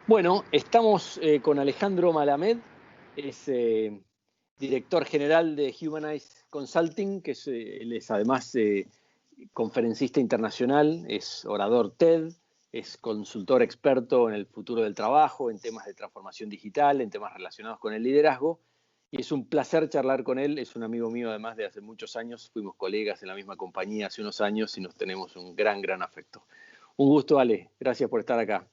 Bueno, estamos con Alejandro Malamed, es director general de Humanize Consulting, él es además conferencista internacional, es orador TED, es consultor experto en el futuro del trabajo, en temas de transformación digital, en temas relacionados con el liderazgo. Y es un placer charlar con él, es un amigo mío además de hace muchos años, fuimos colegas en la misma compañía hace unos años y nos tenemos un gran afecto. Un gusto, Ale, gracias por estar acá.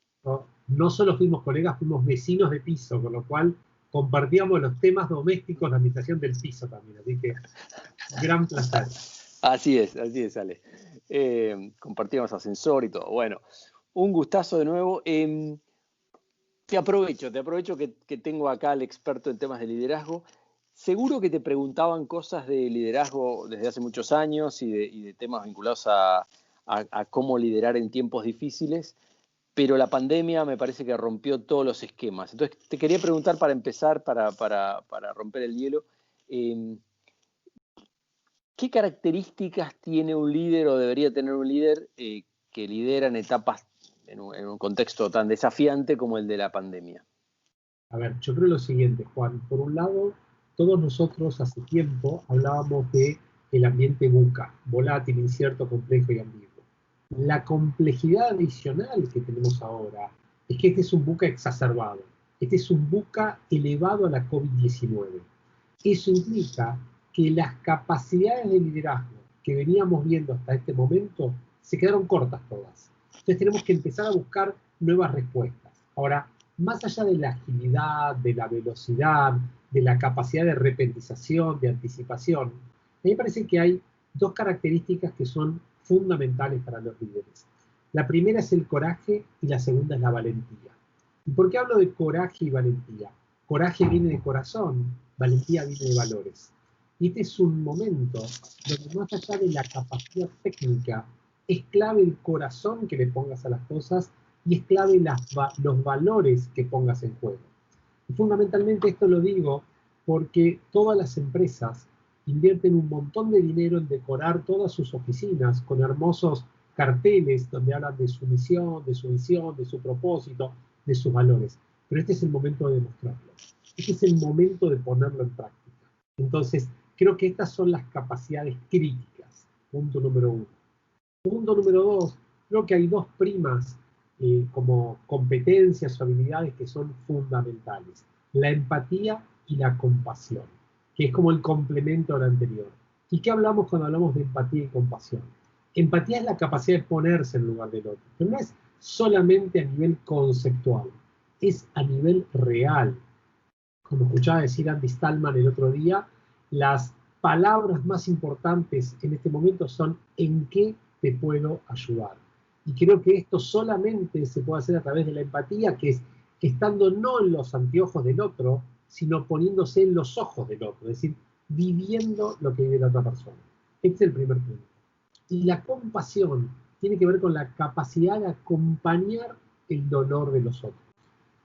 No solo fuimos colegas, fuimos vecinos de piso, con lo cual compartíamos los temas domésticos, la administración del piso también, así que gran placer. Así es, Ale. Compartíamos ascensor y todo. Bueno, un gustazo de nuevo. Te aprovecho que tengo acá al experto en temas de liderazgo. Seguro que te preguntaban cosas de liderazgo desde hace muchos años y de temas vinculados a cómo liderar en tiempos difíciles, pero la pandemia me parece que rompió todos los esquemas. Entonces, te quería preguntar para empezar, para romper el hielo, ¿qué características tiene un líder o debería tener un líder que lidera en etapas, en un contexto tan desafiante como el de la pandemia? A ver, yo creo lo siguiente, Juan. Por un lado, todos nosotros hace tiempo hablábamos de el ambiente VUCA, volátil, incierto, complejo y ambiguo. La complejidad adicional que tenemos ahora es que este es un VUCA exacerbado. Este es un VUCA elevado a la COVID-19. Eso implica que las capacidades de liderazgo que veníamos viendo hasta este momento se quedaron cortas todas. Entonces tenemos que empezar a buscar nuevas respuestas. Ahora, más allá de la agilidad, de la velocidad, de la capacidad de repentización, de anticipación, a mí me parece que hay dos características que son fundamentales para los líderes. La primera es el coraje y la segunda es la valentía. ¿Y por qué hablo de coraje y valentía? Coraje viene de corazón, valentía viene de valores. Y este es un momento donde más allá de la capacidad técnica, es clave el corazón que le pongas a las cosas y es clave los valores que pongas en juego. Y fundamentalmente esto lo digo porque todas las empresas invierten un montón de dinero en decorar todas sus oficinas con hermosos carteles donde hablan de su misión, de su visión, de su propósito, de sus valores. Pero este es el momento de demostrarlo. Este es el momento de ponerlo en práctica. Entonces, creo que estas son las capacidades críticas. Punto número uno. Punto número dos, creo que hay dos primas como competencias o habilidades que son fundamentales. La empatía y la compasión, que es como el complemento a lo anterior. ¿Y qué hablamos cuando hablamos de empatía y compasión? Empatía es la capacidad de ponerse en lugar del otro, pero no es solamente a nivel conceptual, es a nivel real. Como escuchaba decir Andy Stallman el otro día, las palabras más importantes en este momento son ¿en qué te puedo ayudar? Y creo que esto solamente se puede hacer a través de la empatía, que es estando no en los anteojos del otro, sino poniéndose en los ojos del otro, es decir, viviendo lo que vive la otra persona. Este es el primer punto. Y la compasión tiene que ver con la capacidad de acompañar el dolor de los otros.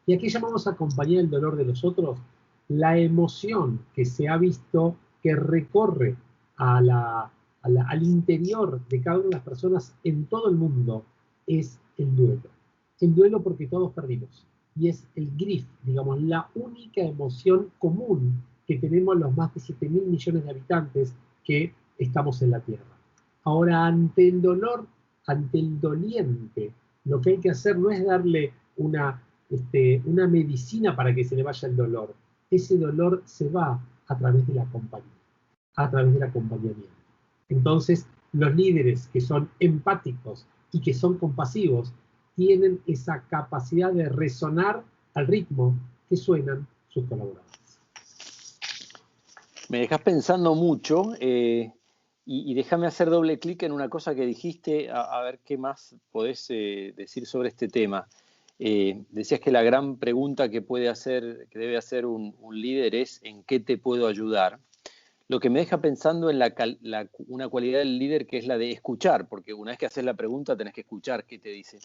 ¿Y aquí llamamos a acompañar el dolor de los otros? La emoción que se ha visto que recorre al interior de cada una de las personas en todo el mundo es el duelo. El duelo porque todos perdimos. Y es el grief, digamos, la única emoción común que tenemos los más de 7.000 millones de habitantes que estamos en la Tierra. Ahora, ante el dolor, ante el doliente, lo que hay que hacer no es darle una medicina para que se le vaya el dolor. Ese dolor se va a través de la compañía, a través del acompañamiento. Entonces, los líderes que son empáticos y que son compasivos tienen esa capacidad de resonar al ritmo que suenan sus colaboradores. Me dejas pensando mucho y déjame hacer doble clic en una cosa que dijiste, a ver qué más podés decir sobre este tema. Decías que la gran pregunta que debe hacer un líder es ¿en qué te puedo ayudar? Lo que me deja pensando en una cualidad del líder que es la de escuchar, porque una vez que haces la pregunta tenés que escuchar qué te dice.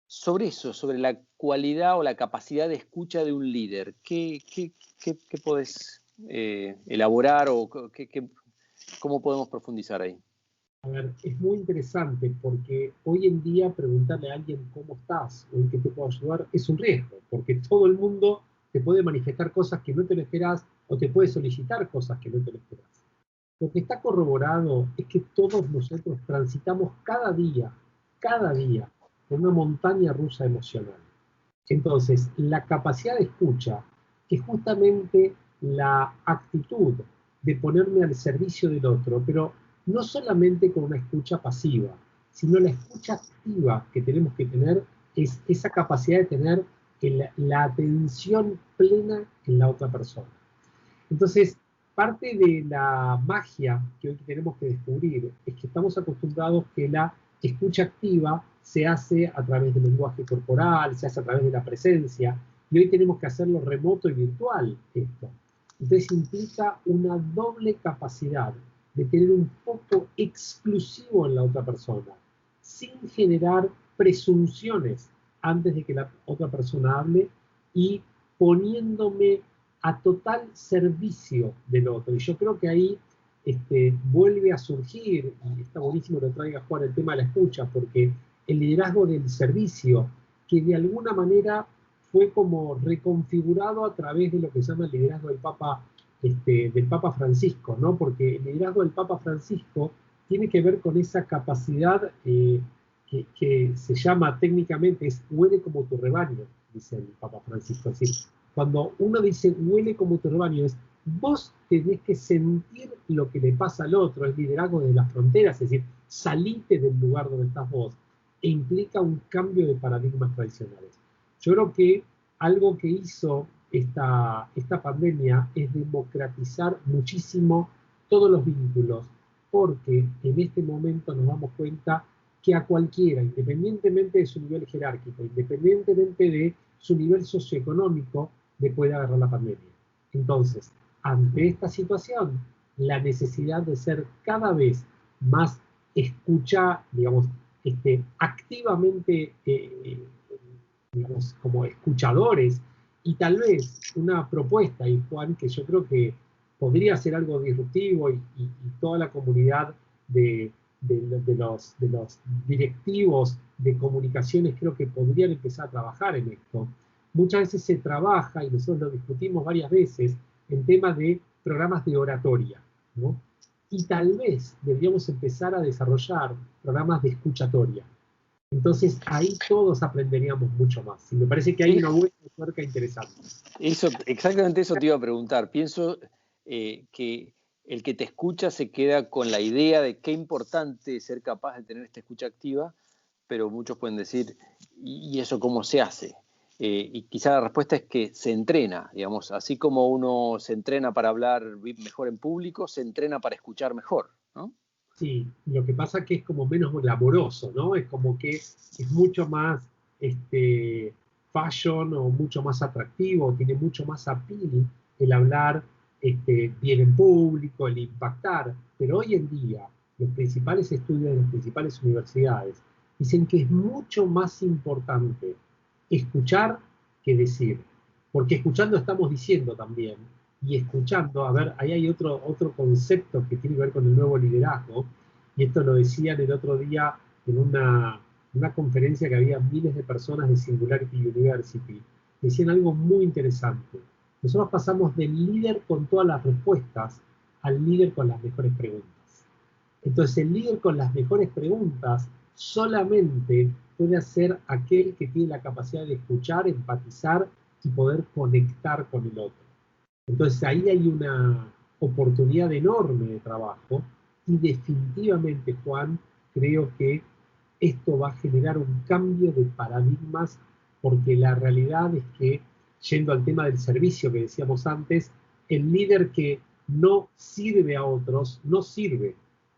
Sobre eso, sobre la cualidad o la capacidad de escucha de un líder, ¿qué podés elaborar o cómo podemos profundizar ahí? A ver, es muy interesante porque hoy en día preguntarle a alguien cómo estás o en qué te puedo ayudar es un riesgo, porque todo el mundo te puede manifestar cosas que no te lo esperás o te puede solicitar cosas que no te lo esperás. Lo que está corroborado es que todos nosotros transitamos cada día, por una montaña rusa emocional. Entonces, la capacidad de escucha es justamente la actitud de ponerme al servicio del otro, pero no solamente con una escucha pasiva, sino la escucha activa que tenemos que tener es esa capacidad de tener la atención plena en la otra persona. Entonces, parte de la magia que hoy tenemos que descubrir es que estamos acostumbrados que la escucha activa se hace a través del lenguaje corporal, se hace a través de la presencia, y hoy tenemos que hacerlo remoto y virtual esto. Entonces implica una doble capacidad de tener un foco exclusivo en la otra persona, sin generar presunciones antes de que la otra persona hable y poniéndome a total servicio del otro. Y yo creo que ahí vuelve a surgir, y está buenísimo que lo traiga Juan, el tema de la escucha, porque el liderazgo del servicio, que de alguna manera fue como reconfigurado a través de lo que se llama el liderazgo del Papa Francisco, ¿no? Porque el liderazgo del Papa Francisco tiene que ver con esa capacidad que se llama técnicamente, es huele como tu rebaño, dice el Papa Francisco. Es decir, cuando uno dice huele como tu rebaño, es vos tenés que sentir lo que le pasa al otro, el liderazgo de las fronteras, es decir, salite del lugar donde estás vos, e implica un cambio de paradigmas tradicionales. Yo creo que algo que hizo esta pandemia es democratizar muchísimo todos los vínculos, porque en este momento nos damos cuenta que a cualquiera, independientemente de su nivel jerárquico, independientemente de su nivel socioeconómico, le puede agarrar la pandemia. Entonces, ante esta situación, la necesidad de ser cada vez más digamos, activamente, digamos, como escuchadores, y tal vez una propuesta, y Juan, que yo creo que podría ser algo disruptivo y toda la comunidad de los directivos de comunicaciones creo que podrían empezar a trabajar en esto. Muchas veces se trabaja, y nosotros lo discutimos varias veces, en temas de programas de oratoria, ¿no? Y tal vez deberíamos empezar a desarrollar programas de escuchatoria. Entonces ahí todos aprenderíamos mucho más. Y me parece que hay una vuelta de tuerca interesante. Exactamente eso te iba a preguntar. Pienso que el que te escucha se queda con la idea de qué importante es ser capaz de tener esta escucha activa, pero muchos pueden decir, ¿y eso cómo se hace? Y quizá la respuesta es que se entrena, digamos, así como uno se entrena para hablar mejor en público, se entrena para escuchar mejor, ¿no? Sí, lo que pasa es que es como menos laboroso, ¿no? Es como que es mucho más fashion o mucho más atractivo, tiene mucho más appeal el hablar bien en público, el impactar. Pero hoy en día, los principales estudios de las principales universidades dicen que es mucho más importante escuchar que decir. Porque escuchando estamos diciendo también, y escuchando, a ver, ahí hay otro concepto que tiene que ver con el nuevo liderazgo, y esto lo decían el otro día en una conferencia que había miles de personas de Singularity University, decían algo muy interesante. Nosotros pasamos del líder con todas las respuestas al líder con las mejores preguntas. Entonces el líder con las mejores preguntas solamente puede ser aquel que tiene la capacidad de escuchar, empatizar y poder conectar con el otro. Entonces ahí hay una oportunidad enorme de trabajo y definitivamente, Juan, creo que esto va a generar un cambio de paradigmas porque la realidad es que, yendo al tema del servicio que decíamos antes, el líder que no sirve a otros, no sirve.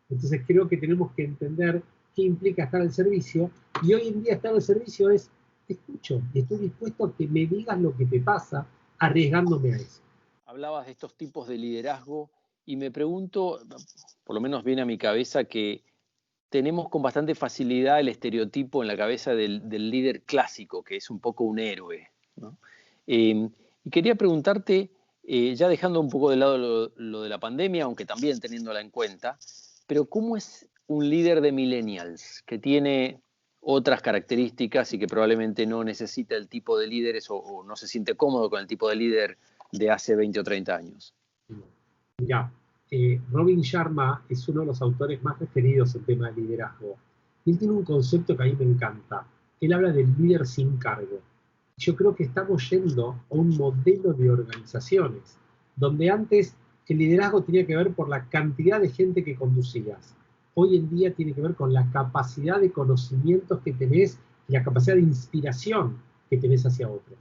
Entonces creo que tenemos que entender qué implica estar al servicio, y hoy en día estar al servicio es, te escucho y estoy dispuesto a que me digas lo que te pasa, arriesgándome a eso. Hablabas de estos tipos de liderazgo y me pregunto, por lo menos viene a mi cabeza que tenemos con bastante facilidad el estereotipo en la cabeza del líder clásico, que es un poco un héroe, ¿no? Y quería preguntarte, ya dejando un poco de lado lo de la pandemia, aunque también teniéndola en cuenta, pero ¿cómo es un líder de millennials que tiene otras características y que probablemente no necesita el tipo de líderes o no se siente cómodo con el tipo de líder de hace 20 o 30 años? Mirá, Robin Sharma es uno de los autores más referidos en tema de liderazgo. Y él tiene un concepto que a mí me encanta. Él habla del líder sin cargo. Yo creo que estamos yendo a un modelo de organizaciones, donde antes el liderazgo tenía que ver por la cantidad de gente que conducías. Hoy en día tiene que ver con la capacidad de conocimientos que tenés y la capacidad de inspiración que tenés hacia otros.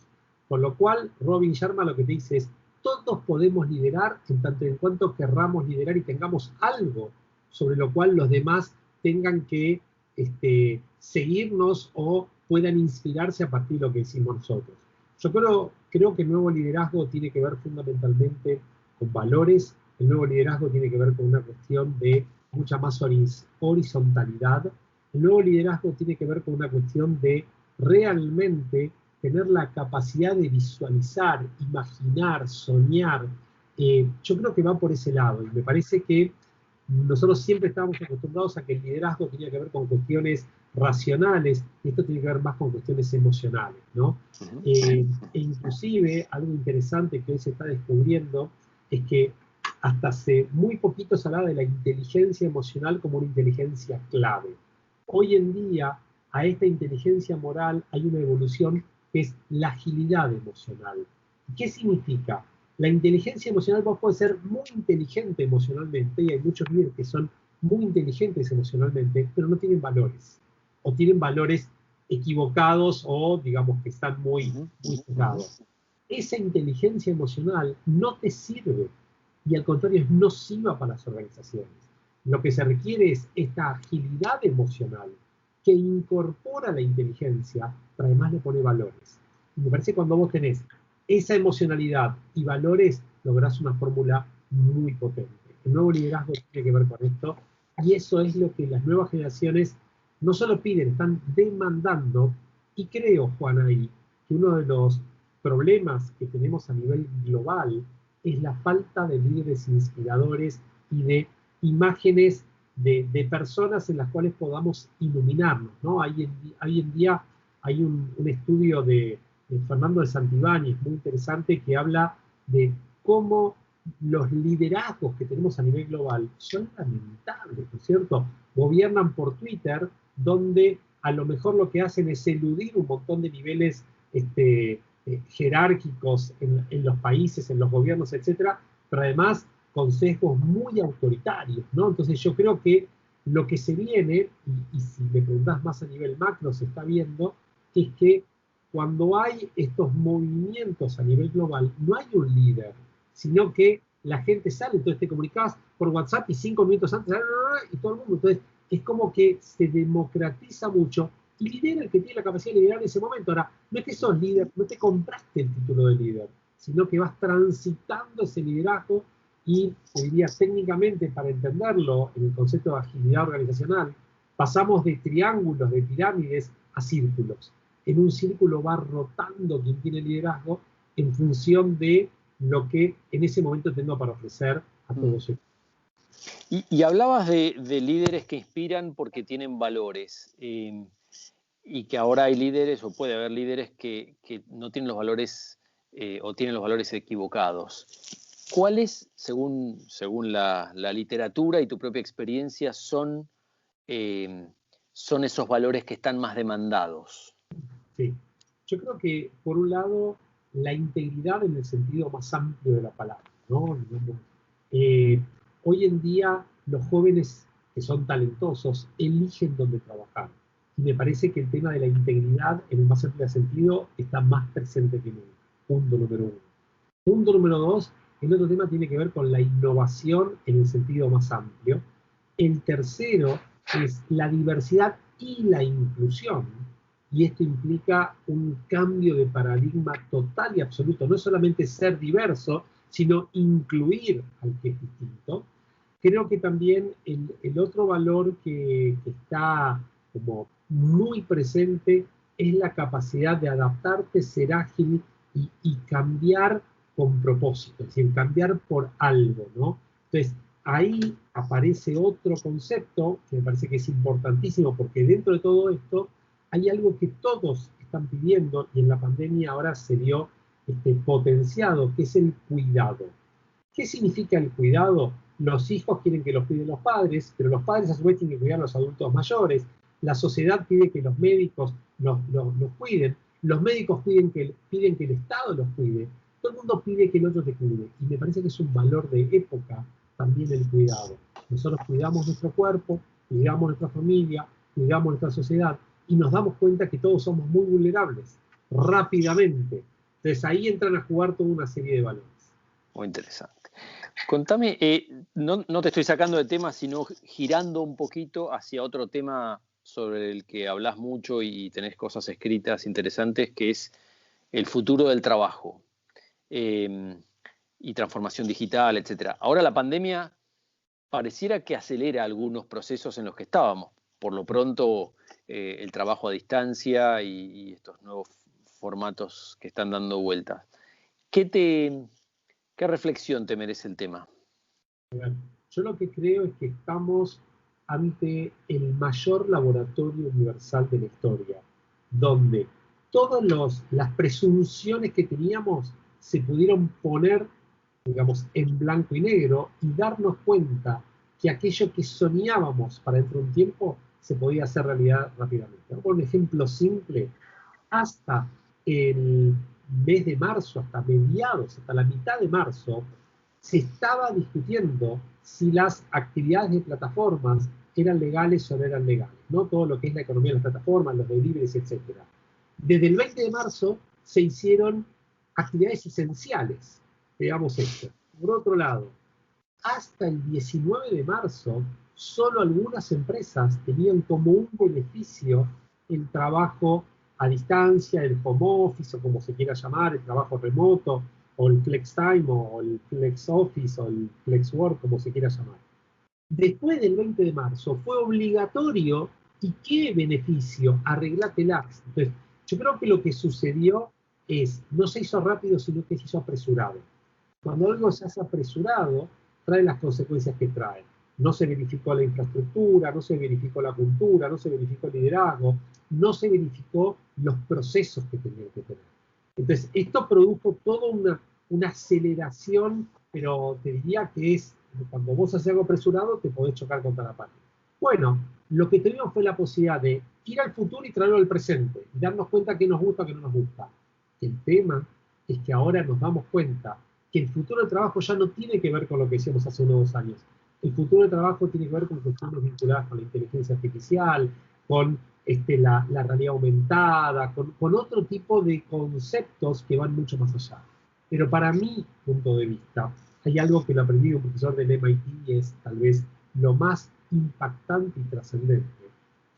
Con lo cual, Robin Sharma lo que te dice es, todos podemos liderar en tanto en cuanto querramos liderar y tengamos algo sobre lo cual los demás tengan que seguirnos o puedan inspirarse a partir de lo que decimos nosotros. Yo creo que el nuevo liderazgo tiene que ver fundamentalmente con valores, el nuevo liderazgo tiene que ver con una cuestión de mucha más horizontalidad, el nuevo liderazgo tiene que ver con una cuestión de realmente tener la capacidad de visualizar, imaginar, soñar. Yo creo que va por ese lado y me parece que nosotros siempre estábamos acostumbrados a que el liderazgo tenía que ver con cuestiones racionales y esto tiene que ver más con cuestiones emocionales, ¿no? E inclusive algo interesante que hoy se está descubriendo es que hasta hace muy poquito se hablaba de la inteligencia emocional como una inteligencia clave. Hoy en día a esta inteligencia moral hay una evolución que es la agilidad emocional. ¿Qué significa? La inteligencia emocional, vos podés ser muy inteligente emocionalmente, y hay muchos líderes que son muy inteligentes emocionalmente, pero no tienen valores, o tienen valores equivocados, o digamos que están muy cerrados. Esa inteligencia emocional no te sirve, y al contrario es nociva para las organizaciones. Lo que se requiere es esta agilidad emocional, que incorpora la inteligencia, pero además le pone valores. Y me parece que cuando vos tenés esa emocionalidad y valores, lográs una fórmula muy potente. El nuevo liderazgo tiene que ver con esto, y eso es lo que las nuevas generaciones no solo piden, están demandando, y creo, Juan, ahí, que uno de los problemas que tenemos a nivel global es la falta de líderes inspiradores y de imágenes de personas en las cuales podamos iluminarnos, ¿no? Hoy en día hay un estudio de Fernando de Santibáñez muy interesante que habla de cómo los liderazgos que tenemos a nivel global son lamentables, ¿no es cierto? Gobiernan por Twitter, donde a lo mejor lo que hacen es eludir un montón de niveles jerárquicos en los países, en los gobiernos, etcétera, pero además con sesgos muy autoritarios, ¿no? Entonces yo creo que lo que se viene, y si me preguntás más a nivel macro, se está viendo, es que cuando hay estos movimientos a nivel global, no hay un líder, sino que la gente sale, entonces te comunicas por WhatsApp y 5 minutos antes, y todo el mundo, entonces es como que se democratiza mucho y lidera el que tiene la capacidad de liderar en ese momento. Ahora, no es que sos líder, no te compraste el título de líder, sino que vas transitando ese liderazgo y, te diría técnicamente, para entenderlo en el concepto de agilidad organizacional, pasamos de triángulos, de pirámides, a círculos. En un círculo va rotando quien tiene liderazgo en función de lo que en ese momento tengo para ofrecer a todos ellos. Y hablabas de líderes que inspiran porque tienen valores, y que ahora hay líderes, o puede haber líderes que no tienen los valores o tienen los valores equivocados. ¿Cuáles, según la literatura y tu propia experiencia, son esos valores que están más demandados? Sí, yo creo que por un lado la integridad en el sentido más amplio de la palabra, ¿no? Hoy en día los jóvenes que son talentosos eligen dónde trabajar. Y me parece que el tema de la integridad en el más amplio sentido está más presente que nunca. Punto número uno. Punto número dos, el otro tema tiene que ver con la innovación en el sentido más amplio. El tercero es la diversidad y la inclusión. Y esto implica un cambio de paradigma total y absoluto. No solamente ser diverso, sino incluir al que es distinto. Creo que también el otro valor que está como muy presente es la capacidad de adaptarte, ser ágil y cambiar con propósito, es decir, cambiar por algo, ¿no? Entonces, ahí aparece otro concepto que me parece que es importantísimo, porque dentro de todo esto hay algo que todos están pidiendo y en la pandemia ahora se vio potenciado, que es el cuidado. ¿Qué significa el cuidado? Los hijos quieren que los cuiden los padres, pero los padres a su vez tienen que cuidar a los adultos mayores. La sociedad pide que los médicos los cuiden. Los médicos piden que el Estado los cuide. Todo el mundo pide que el otro te cuide. Y me parece que es un valor de época también el cuidado. Nosotros cuidamos nuestro cuerpo, cuidamos nuestra familia, cuidamos nuestra sociedad y nos damos cuenta que todos somos muy vulnerables, rápidamente. Entonces ahí entran a jugar toda una serie de valores. Muy interesante. Contame, no te estoy sacando de tema, sino girando un poquito hacia otro tema sobre el que hablas mucho y tenés cosas escritas interesantes, que es el futuro del trabajo y transformación digital, etcétera. Ahora la pandemia pareciera que acelera algunos procesos en los que estábamos. Por lo pronto, el trabajo a distancia y estos nuevos formatos que están dando vueltas. ¿Qué reflexión te merece el tema? Yo lo que creo es que estamos ante el mayor laboratorio universal de la historia, donde todas las presunciones que teníamos se pudieron poner, digamos, en blanco y negro y darnos cuenta que aquello que soñábamos para dentro de un tiempo se podía hacer realidad rápidamente. Por un ejemplo simple, hasta el mes de marzo, hasta mediados, hasta la mitad de marzo, se estaba discutiendo si las actividades de plataformas eran legales o no eran legales, ¿no? Todo lo que es la economía de las plataformas, los deliveries, etc. Desde el 20 de marzo se hicieron actividades esenciales, digamos esto. Por otro lado, hasta el 19 de marzo, solo algunas empresas tenían como un beneficio el trabajo a distancia, el home office, o como se quiera llamar, el trabajo remoto, o el flex time, o el flex office, o el flex work, como se quiera llamar. Después del 20 de marzo fue obligatorio, ¿y qué beneficio? Arreglatelas. Entonces, yo creo que lo que sucedió no se hizo rápido, sino que se hizo apresurado. Cuando algo se hace apresurado, trae las consecuencias que trae. No se verificó la infraestructura, no se verificó la cultura, no se verificó el liderazgo, no se verificó los procesos que tenían que tener. Entonces, esto produjo toda una aceleración, pero te diría que cuando vos haces algo apresurado, te podés chocar contra la pared. Bueno, lo que tuvimos fue la posibilidad de ir al futuro y traerlo al presente, y darnos cuenta qué nos gusta, qué no nos gusta. El tema es que ahora nos damos cuenta que el futuro del trabajo ya no tiene que ver con lo que decíamos hace unos 2 años. El futuro del trabajo tiene que ver con cuestiones vinculadas con la inteligencia artificial, con la realidad aumentada, con otro tipo de conceptos que van mucho más allá. Pero para mi punto de vista, hay algo que lo aprendí de un profesor del MIT y es tal vez lo más impactante y trascendente.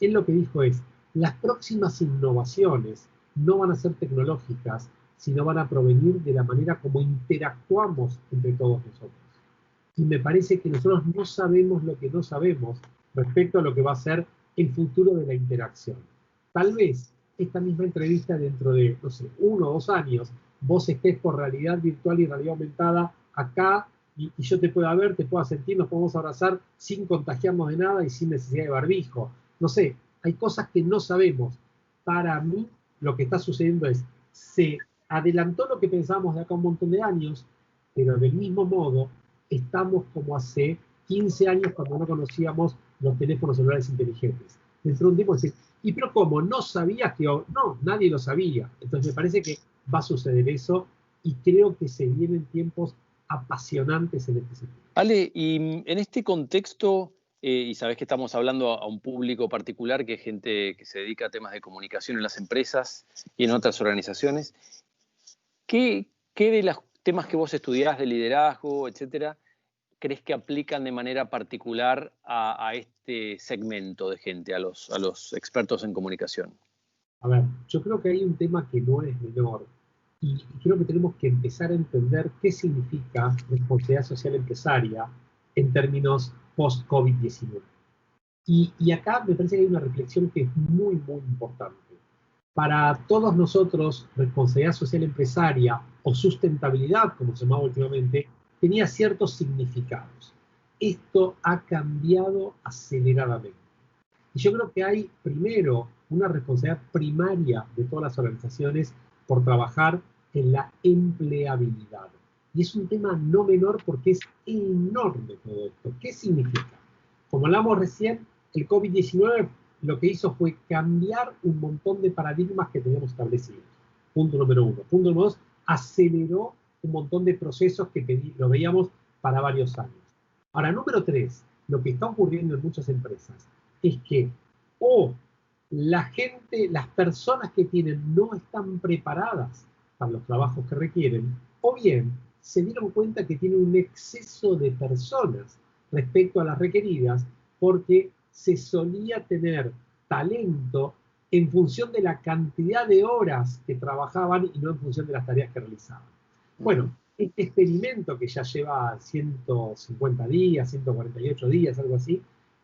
Él lo que dijo es, las próximas innovaciones no van a ser tecnológicas, sino van a provenir de la manera como interactuamos entre todos nosotros. Y me parece que nosotros no sabemos lo que no sabemos respecto a lo que va a ser el futuro de la interacción. Tal vez esta misma entrevista dentro de, no sé, 1 o 2 años, vos estés por realidad virtual y realidad aumentada acá y yo te pueda ver, te pueda sentir, nos podemos abrazar sin contagiarnos de nada y sin necesidad de barbijo. No sé, hay cosas que no sabemos. Para mí, lo que está sucediendo es, se adelantó lo que pensábamos de acá un montón de años, pero del mismo modo, estamos como hace 15 años cuando no conocíamos los teléfonos celulares inteligentes. Dentro de un tiempo decir, ¿y pero cómo? ¿No sabías que...? No, nadie lo sabía. Entonces me parece que va a suceder eso y creo que se vienen tiempos apasionantes en este sentido. Ale, y en este contexto, y sabés que estamos hablando a un público particular, que es gente que se dedica a temas de comunicación en las empresas y en otras organizaciones, ¿qué de los temas que vos estudiás de liderazgo, etcétera, crees que aplican de manera particular a este segmento de gente, a los expertos en comunicación? A ver, yo creo que hay un tema que no es menor y creo que tenemos que empezar a entender qué significa responsabilidad social empresaria en términos post-COVID-19. Y acá me parece que hay una reflexión que es muy, muy importante. Para todos nosotros, responsabilidad social empresaria o sustentabilidad, como se llamaba últimamente, tenía ciertos significados. esto ha cambiado aceleradamente. Y yo creo que hay, primero, una responsabilidad primaria de todas las organizaciones por trabajar en la empleabilidad. Y es un tema no menor porque es enorme todo esto. ¿Qué significa? Como hablamos recién, el COVID-19 lo que hizo fue cambiar un montón de paradigmas que teníamos establecidos. Punto número uno. Punto número dos, aceleró un montón de procesos que lo veíamos para varios años. Ahora, número tres, lo que está ocurriendo en muchas empresas es que o la gente, las personas que tienen no están preparadas para los trabajos que requieren, o bien se dieron cuenta que tienen un exceso de personas respecto a las requeridas, porque se solía tener talento en función de la cantidad de horas que trabajaban y no en función de las tareas que realizaban. Bueno, este experimento que ya lleva 150 días, 148 días, algo así,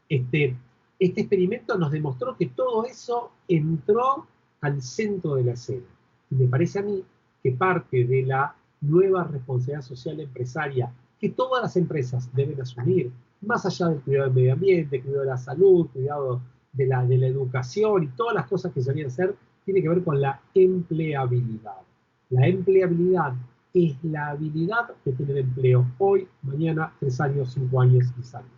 este experimento nos demostró que todo eso entró al centro de la escena. Y me parece a mí que parte de la nueva responsabilidad social empresaria que todas las empresas deben asumir, más allá del cuidado del medio ambiente, cuidado de la salud, cuidado de la educación y todas las cosas que se deberían hacer, tiene que ver con la empleabilidad. La empleabilidad es la habilidad de tener empleo hoy, mañana, 3 años, 5 años, 10 años.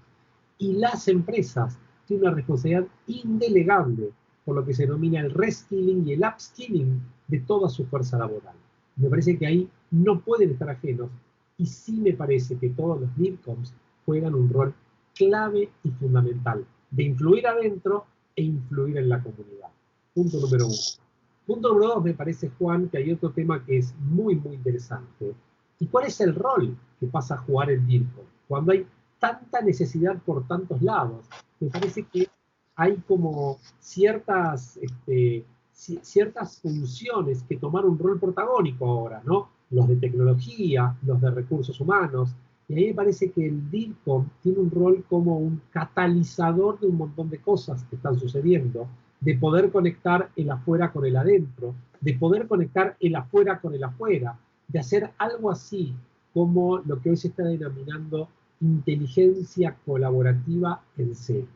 Y las empresas tienen una responsabilidad indelegable por lo que se denomina el reskilling y el upskilling de toda su fuerza laboral. Me parece que ahí no pueden estar ajenos y sí me parece que todos los NIRCOMs juegan un rol clave y fundamental de influir adentro e influir en la comunidad. Punto número uno. Punto número dos, me parece, Juan, que hay otro tema que es muy, muy interesante. ¿Y cuál es el rol que pasa a jugar el NIRCOM? Cuando hay tanta necesidad por tantos lados, me parece que hay como ciertas funciones que tomaron un rol protagónico ahora, ¿no? Los de tecnología, los de recursos humanos, y a mí me parece que el DIRCOM tiene un rol como un catalizador de un montón de cosas que están sucediendo, de poder conectar el afuera con el adentro, de poder conectar el afuera con el afuera, de hacer algo así como lo que hoy se está denominando inteligencia colaborativa en serio.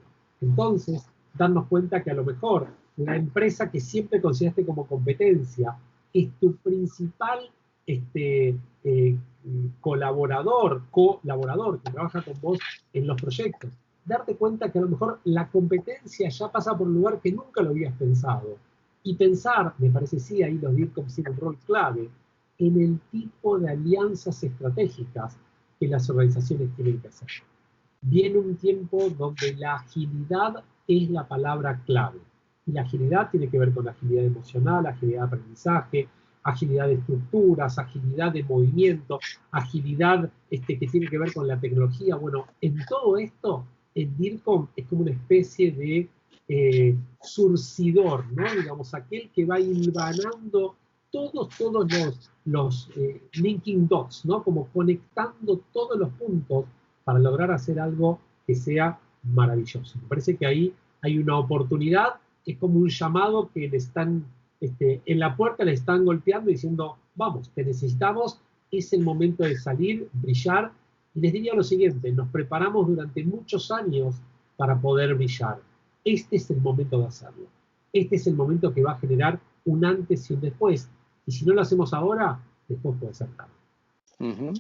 Entonces, darnos cuenta que a lo mejor la empresa que siempre consideraste como competencia es tu principal colaborador que trabaja con vos en los proyectos. Darte cuenta que a lo mejor la competencia ya pasa por un lugar que nunca lo habías pensado. Y pensar, me parece sí, ahí los DIRCOMs tienen un rol clave, en el tipo de alianzas estratégicas que las organizaciones tienen que hacer. Viene un tiempo donde la agilidad es la palabra clave. Y la agilidad tiene que ver con agilidad emocional, agilidad de aprendizaje, agilidad de estructuras, agilidad de movimiento, agilidad que tiene que ver con la tecnología. Bueno, en todo esto, el DIRCOM es como una especie de surcidor, ¿no? Digamos, aquel que va hilvanando todos los linking dots, ¿no? Como conectando todos los puntos para lograr hacer algo que sea maravilloso. Me parece que ahí hay una oportunidad, es como un llamado que le están, en la puerta le están golpeando diciendo, vamos, te necesitamos, es el momento de salir, brillar. Y les diría lo siguiente, nos preparamos durante muchos años para poder brillar. Este es el momento de hacerlo. Este es el momento que va a generar un antes y un después. Y si no lo hacemos ahora, después puede ser tarde. Uh-huh.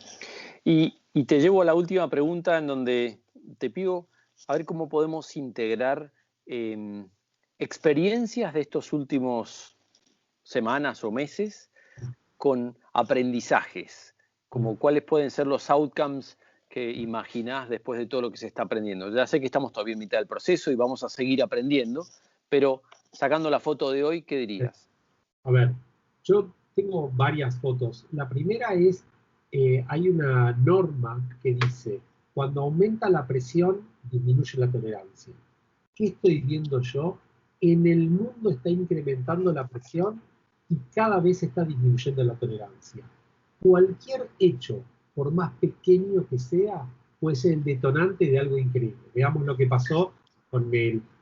Y te llevo a la última pregunta en donde te pido a ver cómo podemos integrar experiencias de estos últimos semanas o meses con aprendizajes, como cuáles pueden ser los outcomes que imaginás después de todo lo que se está aprendiendo. Ya sé que estamos todavía en mitad del proceso y vamos a seguir aprendiendo, pero sacando la foto de hoy, ¿qué dirías? A ver, yo tengo varias fotos. La primera es, hay una norma que dice, cuando aumenta la presión, disminuye la tolerancia. ¿Qué estoy viendo yo? En el mundo está incrementando la presión y cada vez está disminuyendo la tolerancia. Cualquier hecho, por más pequeño que sea, puede ser el detonante de algo increíble. Veamos lo que pasó con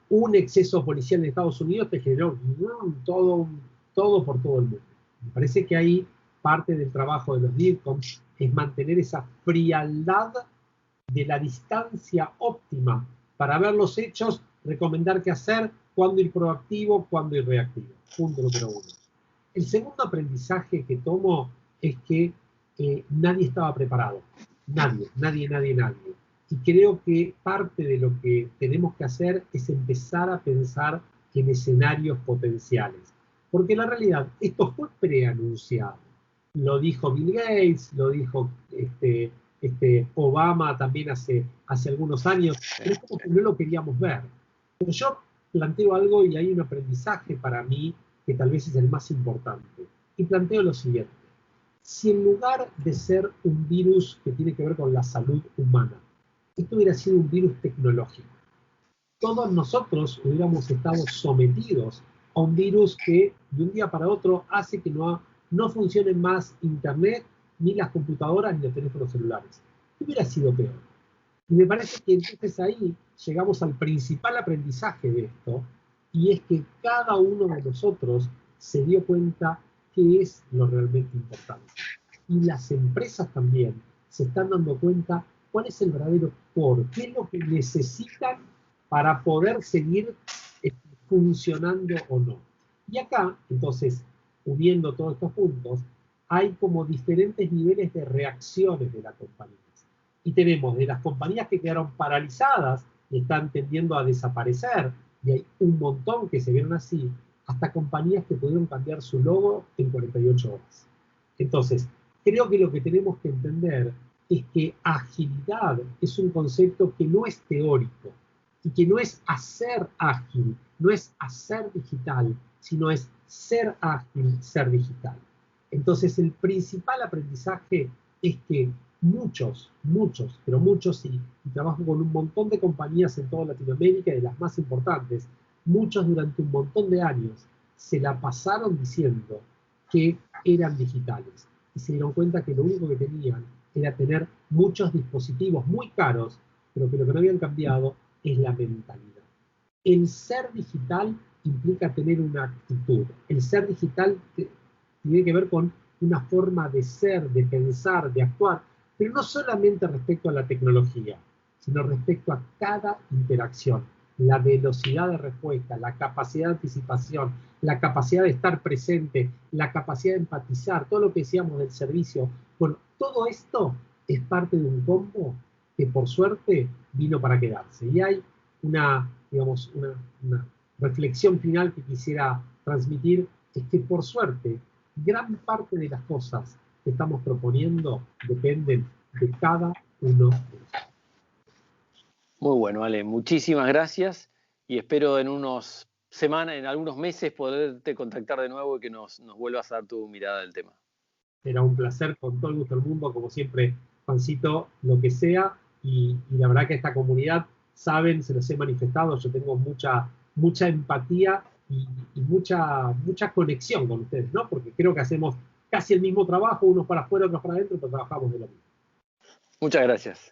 un exceso policial en Estados Unidos que generó todo por todo el mundo. Me parece que ahí parte del trabajo de los DIRCOM es mantener esa frialdad de la distancia óptima para ver los hechos, recomendar qué hacer, cuándo ir proactivo, cuándo ir reactivo. Punto número 1. El segundo aprendizaje que tomo es que nadie estaba preparado. Nadie. Y creo que parte de lo que tenemos que hacer es empezar a pensar en escenarios potenciales. Porque en la realidad, esto fue preanunciado. Lo dijo Bill Gates, lo dijo Obama también hace algunos años, pero es como que no lo queríamos ver. Pero yo planteo algo y hay un aprendizaje para mí que tal vez es el más importante. Y planteo lo siguiente. Si en lugar de ser un virus que tiene que ver con la salud humana, esto hubiera sido un virus tecnológico, todos nosotros hubiéramos estado sometidos a un virus que de un día para otro hace que no funcionen más Internet, ni las computadoras, ni los teléfonos celulares. ¿Qué hubiera sido peor? Y me parece que entonces ahí llegamos al principal aprendizaje de esto, y es que cada uno de nosotros se dio cuenta qué es lo realmente importante. Y las empresas también se están dando cuenta cuál es el verdadero por, qué es lo que necesitan para poder seguir funcionando o no. Y acá, entonces, uniendo todos estos puntos, hay como diferentes niveles de reacciones de las compañías. Y tenemos de las compañías que quedaron paralizadas y están tendiendo a desaparecer, y hay un montón que se vieron así, hasta compañías que pudieron cambiar su logo en 48 horas. Entonces, creo que lo que tenemos que entender es que agilidad es un concepto que no es teórico y que no es hacer ágil, no es hacer digital, sino es ser ágil, ser digital. Entonces, el principal aprendizaje es que muchos, y trabajo con un montón de compañías en toda Latinoamérica, de las más importantes, muchos durante un montón de años se la pasaron diciendo que eran digitales y se dieron cuenta que lo único que tenían era tener muchos dispositivos muy caros, pero que lo que no habían cambiado es la mentalidad. El ser digital implica tener una actitud. El ser digital tiene que ver con una forma de ser, de pensar, de actuar, pero no solamente respecto a la tecnología, sino respecto a cada interacción. La velocidad de respuesta, la capacidad de anticipación, la capacidad de estar presente, la capacidad de empatizar, todo lo que decíamos del servicio. Bueno, todo esto es parte de un combo que por suerte vino para quedarse. Y hay una reflexión final que quisiera transmitir, es que por suerte gran parte de las cosas que estamos proponiendo dependen de cada uno de nosotros. Muy bueno, Ale, muchísimas gracias y espero en unas semanas, en algunos meses, poderte contactar de nuevo y que nos vuelvas a dar tu mirada del tema. Será un placer, con todo el gusto del mundo, como siempre, Juancito, lo que sea, y la verdad que esta comunidad, saben, se los he manifestado, yo tengo mucha empatía y mucha conexión con ustedes, ¿no? Porque creo que hacemos casi el mismo trabajo, unos para afuera, otros para adentro, pero trabajamos de lo mismo. Muchas gracias.